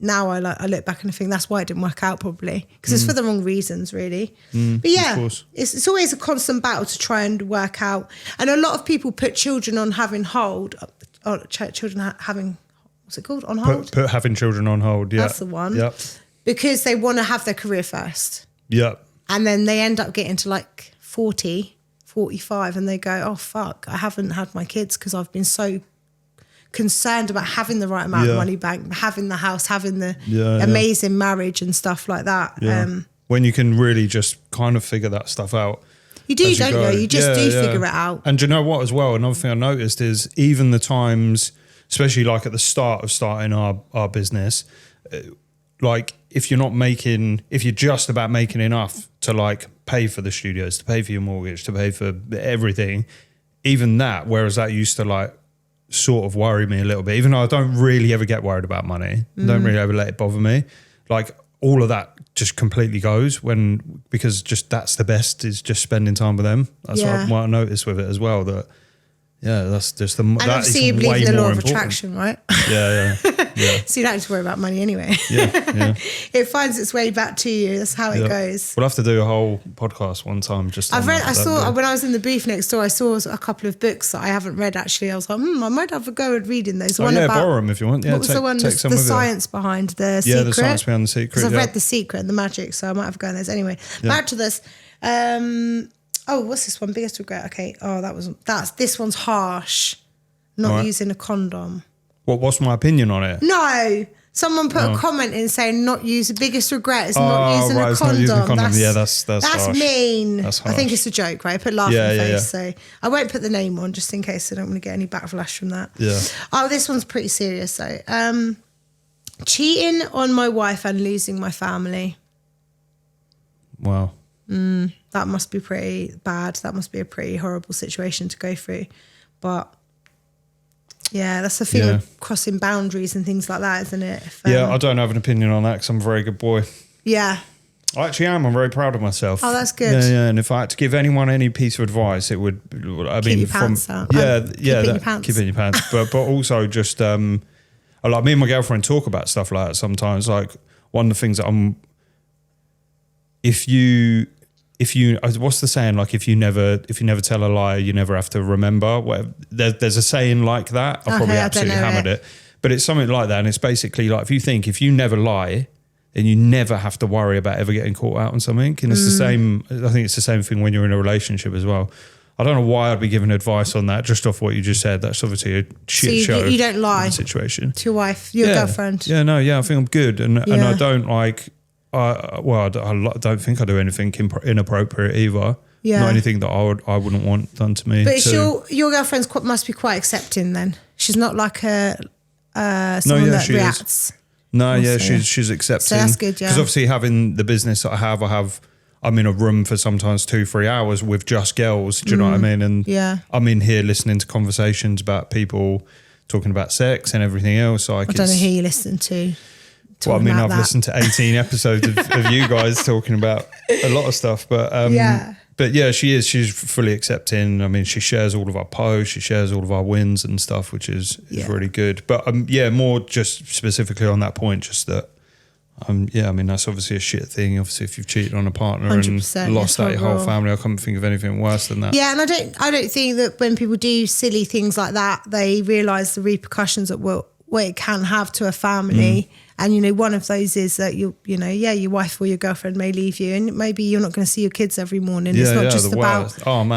now I look back and I think that's why it didn't work out, probably because it's for the wrong reasons, really. But yeah, it's always a constant battle to try and work out. And a lot of people put children on having hold, children having, what's it called, on hold? Put having children on hold. Yeah, that's the one. Yep. Because they want to have their career first. Yep. And then they end up getting to like 40, 45, and they go, oh fuck, I haven't had my kids because I've been so concerned about having the right amount of money bank, having the house, having the amazing marriage and stuff like that. Yeah. When you can really just kind of figure that stuff out. You do, don't you? You just figure it out. And do you know what as well? Another thing I noticed is even the times, especially like at the start of starting our business, like if you're just about making enough to like pay for the studios, to pay for your mortgage, to pay for everything, even that, whereas that used to like sort of worry me a little bit, even though I don't really ever get worried about money. Don't really ever let it bother me. Like all of that just completely goes because just that's the best, is just spending time with them. That's what I noticed with it as well, that that's just and obviously you believe in the law of attraction, right? Yeah. So you don't have to worry about money anyway. Yeah. It finds its way back to you. That's how it goes. We'll have to do a whole podcast one time. When I was in the booth next door, I saw a couple of books that I haven't read actually. I was like, I might have a go at reading those. Borrow them if you want. Yeah, what was the one? The science behind the secret. Yeah, the science behind the secret. Because I've read The Secret and The Magic, so I might have a go at those. Anyway, back to this. What's this one? Biggest regret. Okay. This one's harsh. Not using a condom. What's my opinion on it? No. Someone put a comment in saying not using, biggest regret is not using a condom. Not using a condom. That's harsh. Mean. That's harsh. I think it's a joke, right? I put laughing face, so I won't put the name on just in case I don't want to get any backlash from that. Yeah. Oh, this one's pretty serious though. Cheating on my wife and losing my family. Wow. That must be pretty bad. That must be a pretty horrible situation to go through. But yeah, that's the thing with crossing boundaries and things like that, isn't it? If, I don't have an opinion on that because I'm a very good boy. Yeah. I actually am. I'm very proud of myself. Oh, that's good. Yeah. And if I had to give anyone any piece of advice, it would. Keep your pants out. Keep it in your pants. but also just like me and my girlfriend talk about stuff like that sometimes. Like one of the things that if you what's the saying? Like if you never tell a lie, you never have to remember. Whatever. There's a saying like that. I probably absolutely hammered it, but it's something like that. And it's basically like if you never lie, then you never have to worry about ever getting caught out on something. And it's the same. I think it's the same thing when you're in a relationship as well. I don't know why I'd be giving advice on that just off what you just said. That's obviously a shit show. You don't lie situation to your wife, your girlfriend. Yeah, no, I think I'm good, and I don't like. I don't think I do anything inappropriate either. Yeah. Not anything that I wouldn't want done to me. But your girlfriend must be quite accepting then. She's not like someone that reacts. Is. No, yeah, she's accepting. So that's good, yeah. Because obviously having the business that I'm in a room for sometimes 2-3 hours with just girls. Do you know what I mean? And I'm in here listening to conversations about people talking about sex and everything else. Like I don't know who you listen to. Well, I mean, I've listened to 18 episodes of you guys talking about a lot of stuff, but she's fully accepting. I mean, she shares all of our posts, she shares all of our wins and stuff, which is really good. But more just specifically on that point, just that, I mean, that's obviously a shit thing. Obviously, if you've cheated on a partner and lost out your whole family, I can't think of anything worse than that. Yeah, and I don't think that when people do silly things like that, they realise the repercussions of what it can have to a family. And, one of those is that, your wife or your girlfriend may leave you and maybe you're not going to see your kids every morning. It's not just about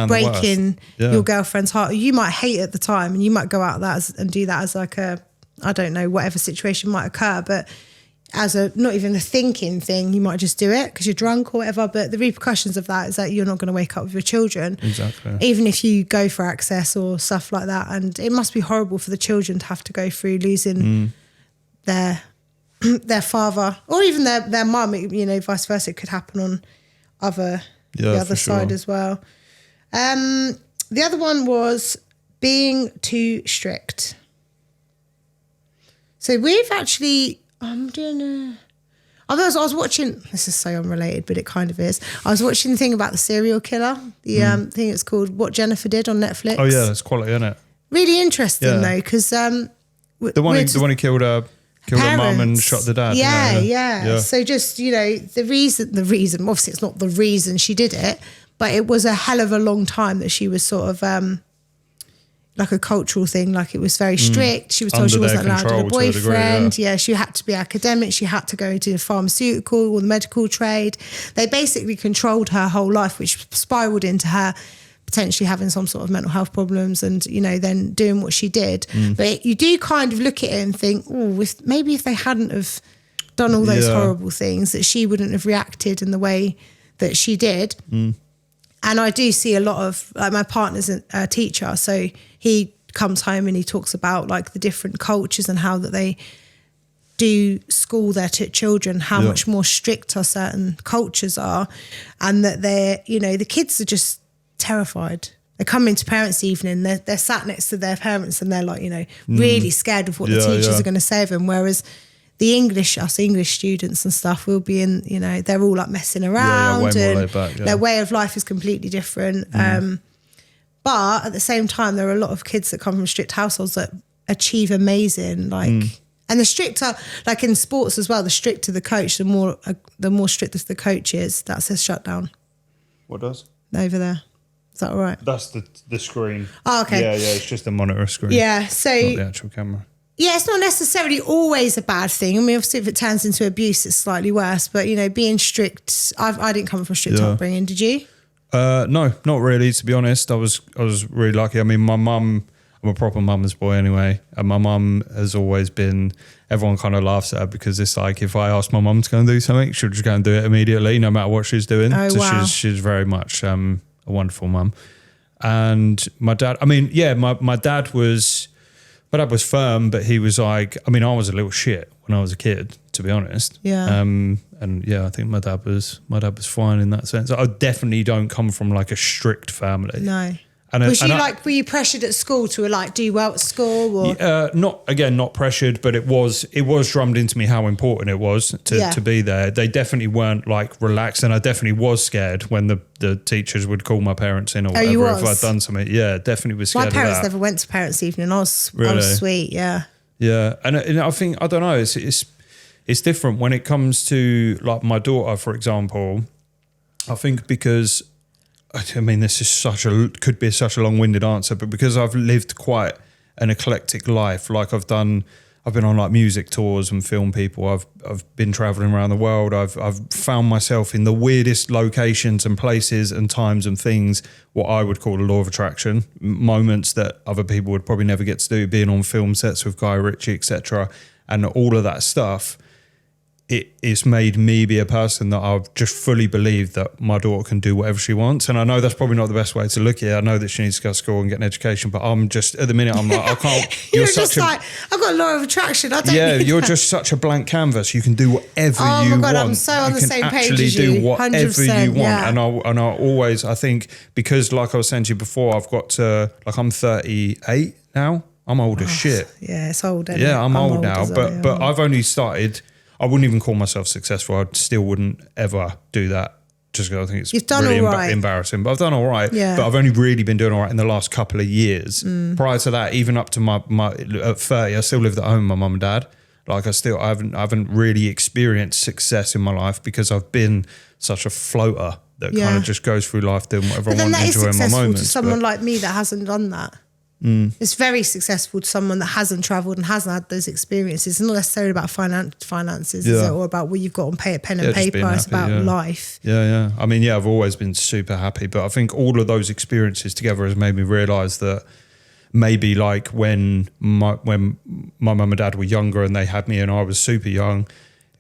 breaking your girlfriend's heart. You might hate it at the time and you might go out and do that as like I don't know, whatever situation might occur. But as not even a thinking thing, you might just do it because you're drunk or whatever. But the repercussions of that is that you're not going to wake up with your children. Exactly. Even if you go for access or stuff like that. And it must be horrible for the children to have to go through losing their father or even their mum, vice versa. It could happen on the other side as well. The other one was being too strict. So we've actually, I was watching, this is so unrelated, but it kind of is. I was watching the thing about the serial killer, the thing it's called What Jennifer Did on Netflix. Oh yeah, that's quality, isn't it? Really interesting though, because the one who killed her mum and shot the dad. Yeah. So just, the reason, obviously it's not the reason she did it, but it was a hell of a long time that she was sort of like a cultural thing. Like it was very strict. She was told she wasn't allowed to have a boyfriend. She had to be academic. She had to go into the pharmaceutical or the medical trade. They basically controlled her whole life, which spiraled into her potentially having some sort of mental health problems and, then doing what she did. But you do kind of look at it and think, maybe if they hadn't have done all those horrible things, that she wouldn't have reacted in the way that she did. And I do see a lot of, like my partner's a teacher, so he comes home and he talks about like the different cultures and how that they do school their children, how much more stricter certain cultures are, and that they're, the kids are just terrified. They come into parents' evening, they're sat next to their parents and they're like, really scared of what the teachers are going to say of them. Whereas us English students and stuff, will be in, they're all like messing around and their way of life is completely different. But at the same time, there are a lot of kids that come from strict households that achieve amazing, and the stricter, like in sports as well, the stricter the coach, the more stricter the coach is, that says shut down. What does? Over there. Is that all right? That's the screen. Oh, okay. Yeah, it's just a monitor screen. Yeah, so... not the actual camera. Yeah, it's not necessarily always a bad thing. I mean, obviously, if it turns into abuse, it's slightly worse. But, being strict... I didn't come from strict upbringing, did you? No, not really, to be honest. I was really lucky. I mean, my mum... I'm a proper mum's boy anyway. And my mum has always been... Everyone kind of laughs at her because it's like, if I ask my mum to go and do something, she'll just go and do it immediately, no matter what she's doing. Oh, so wow. she's very much... a wonderful mum. And my dad, my dad was, my dad was firm, but he was like, I mean, I was a little shit when I was a kid, to be honest. Yeah. And yeah, I think my dad was fine in that sense. I definitely don't come from like a strict family. No. And were you pressured at school to like do well at school, or not pressured, but it was drummed into me how important it was to be there. They definitely weren't like relaxed, and I definitely was scared when the teachers would call my parents in or whatever if I'd done something. Yeah, definitely was scared. My parents of that. never went to parents' evening. I was Really? sweet, yeah. Yeah, and I think I don't know. It's different when it comes to like my daughter, for example. I think because. I mean, this is could be such a long-winded answer, but because I've lived quite an eclectic life, like I've been on like music tours and film people. I've been traveling around the world. I've found myself in the weirdest locations and places and times and things, what I would call a law of attraction, moments that other people would probably never get to do, being on film sets with Guy Ritchie, etc. And all of that stuff. It's made me be a person that I just fully believe that my daughter can do whatever she wants. And I know that's probably not the best way to look at it. I know that she needs to go to school and get an education, but I'm just, at the minute, I'm like, I can't. You're just like, I've got a law of attraction. I don't need you're that. just such a blank canvas. You can do whatever you want. Oh my God, I'm so on the same page as you. You can actually do whatever you want. Yeah. And I always, I think, because like I was saying to you before, I've got to, like I'm 38 now. I'm old as shit. Yeah, it's old. Isn't Yeah, it? I'm old now, well, but I've only started. I wouldn't even call myself successful. I still wouldn't ever do that. Just because I think it's You've done really all right. embarrassing. But I've done all right. Yeah. But I've only really been doing all right in the last couple of years. Prior to that, even up to my at 30, I still lived at home with my mum and dad. Like I haven't really experienced success in my life because I've been such a floater that kind of just goes through life doing whatever I want, enjoying my moments. But then that is successful to someone like me that hasn't done that. It's very successful to someone that hasn't travelled and hasn't had those experiences. It's not necessarily about finances, is it? Or about what you've got on pen and paper. It's about life. Yeah. I mean, I've always been super happy, but I think all of those experiences together has made me realise that maybe like when my mum and dad were younger and they had me and I was super young,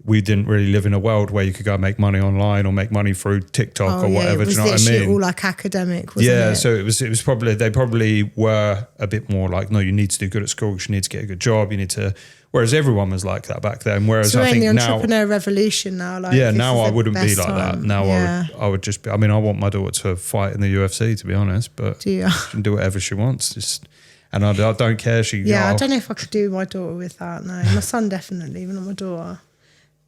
we didn't really live in a world where you could go and make money online or make money through TikTok or whatever. Do you know what I mean? All like academic, wasn't it? Yeah, so it was probably, they probably were a bit more like, no, you need to do good at school, you need to get a good job, you need to, whereas everyone was like that back then. Whereas so I think we're in the now, entrepreneur revolution now. Like, now I wouldn't be like that. Now yeah. I would just be, I mean, I want my daughter to fight in the UFC, to be honest, but do you? she can do whatever she wants. And I don't care. I don't know if I could do my daughter with that. No, my son definitely, but not my daughter.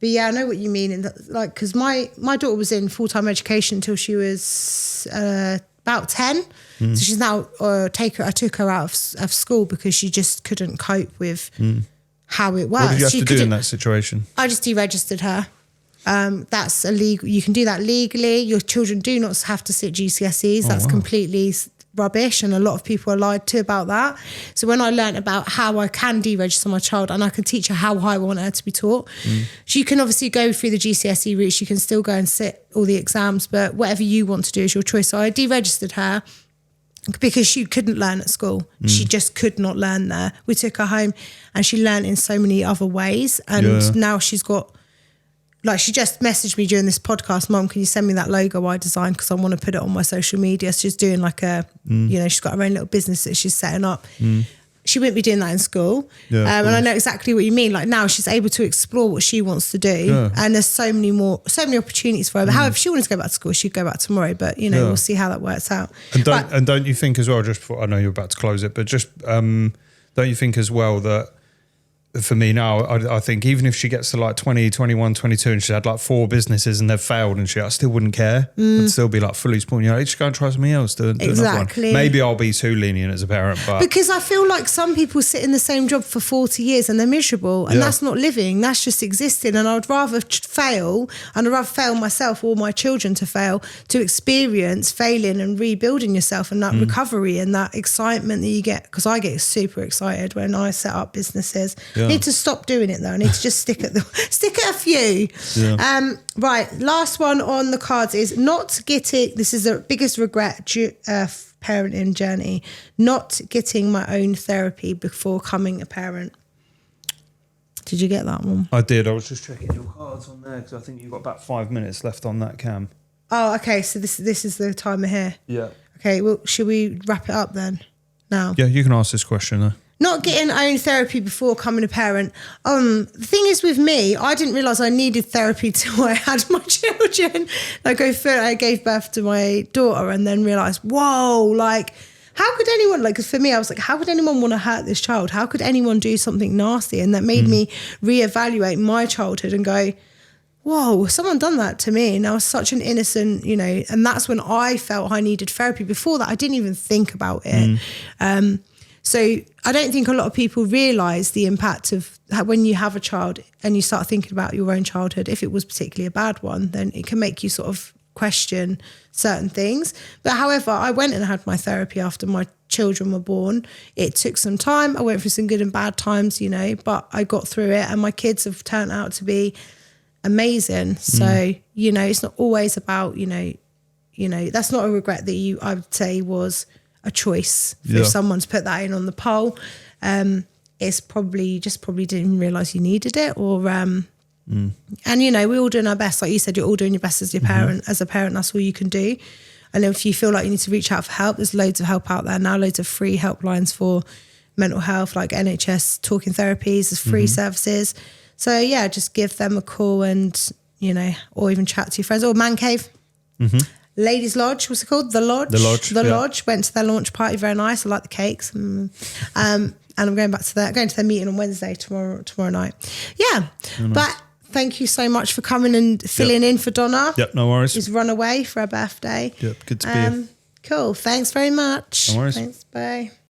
But yeah, I know what you mean. And like, because my daughter was in full-time education until she was about 10. So she's now I took her out of school because she just couldn't cope with how it works. What did you have to do in that situation? I just deregistered her. That's illegal. You can do that legally. Your children do not have to sit GCSEs. That's completely rubbish, and a lot of people are lied to about that. So when I learned about how I can deregister my child and I can teach her how I want her to be taught, she can obviously go through the GCSE route. She can still go and sit all the exams, but whatever you want to do is your choice. So I deregistered her because she couldn't learn at school. She just could not learn there. We took her home and she learned in so many other ways, and now she's got, like, she just messaged me during this podcast, Mum, can you send me that logo I designed because I want to put it on my social media. So she's doing like she's got her own little business that she's setting up. She wouldn't be doing that in school. And I know exactly what you mean. Like, now she's able to explore what she wants to do. And there's so many opportunities for her. But however, if she wanted to go back to school, she'd go back tomorrow. But, we'll see how that works out. And don't you think as well, just before, I know you're about to close it, but just don't you think as well that, for me now, I think even if she gets to like 20, 21, 22 and she had like 4 businesses and they've failed and shit, I still wouldn't care. I'd still be like fully supporting, just go and try something else. Do Exactly. Another one. Maybe I'll be too lenient as a parent, but... Because I feel like some people sit in the same job for 40 years and they're miserable, and that's not living, that's just existing. And I'd rather fail, and I'd rather fail myself or my children to fail, to experience failing and rebuilding yourself and that recovery and that excitement that you get. Because I get super excited when I set up businesses. I need to stop doing it though. I need to just stick at a few. Right, last one on the cards is not getting, this is the biggest regret parenting journey, not getting my own therapy before becoming a parent. Did you get that one? I did. I was just checking your cards on there because I think you've got about 5 minutes left on that, Cam. Oh, okay. So this is the timer here. Yeah. Okay, well, should we wrap it up then now? Yeah, you can ask this question though. not getting own therapy before becoming a parent. The thing is with me, I didn't realise I needed therapy till I had my children. I gave birth to my daughter and then realised, whoa, like, how could anyone, like, 'cause for me, I was like, how could anyone want to hurt this child? How could anyone do something nasty? And that made me reevaluate my childhood and go, whoa, someone done that to me. And I was such an innocent, you know, and that's when I felt I needed therapy. Before that, I didn't even think about it. So I don't think a lot of people realise the impact of how, when you have a child and you start thinking about your own childhood, if it was particularly a bad one, then it can make you sort of question certain things. But however, I went and had my therapy after my children were born. It took some time. I went through some good and bad times, you know, but I got through it and my kids have turned out to be amazing. So, you know, it's not always about, you know, that's not a regret that I would say was a choice for someone to put that in on the poll. It's probably, you just probably didn't realise you needed it or, and you know, we're all doing our best. Like you said, you're all doing your best as your parent, as a parent, that's all you can do. And if you feel like you need to reach out for help, there's loads of help out there now, loads of free helplines for mental health, like NHS talking therapies, there's free services. So yeah, just give them a call and, you know, or even chat to your friends or Man Cave. Ladies Lodge, what's it called? The Lodge. The Lodge. Went to their launch party, very nice. I like the cakes. And I'm going back to going to their meeting on Wednesday tomorrow night. Yeah. Nice. But thank you so much for coming and filling in for Donna. Yep, no worries. She's run away for her birthday. Yep, good to be here. Cool. Thanks very much. No worries. Thanks. Bye.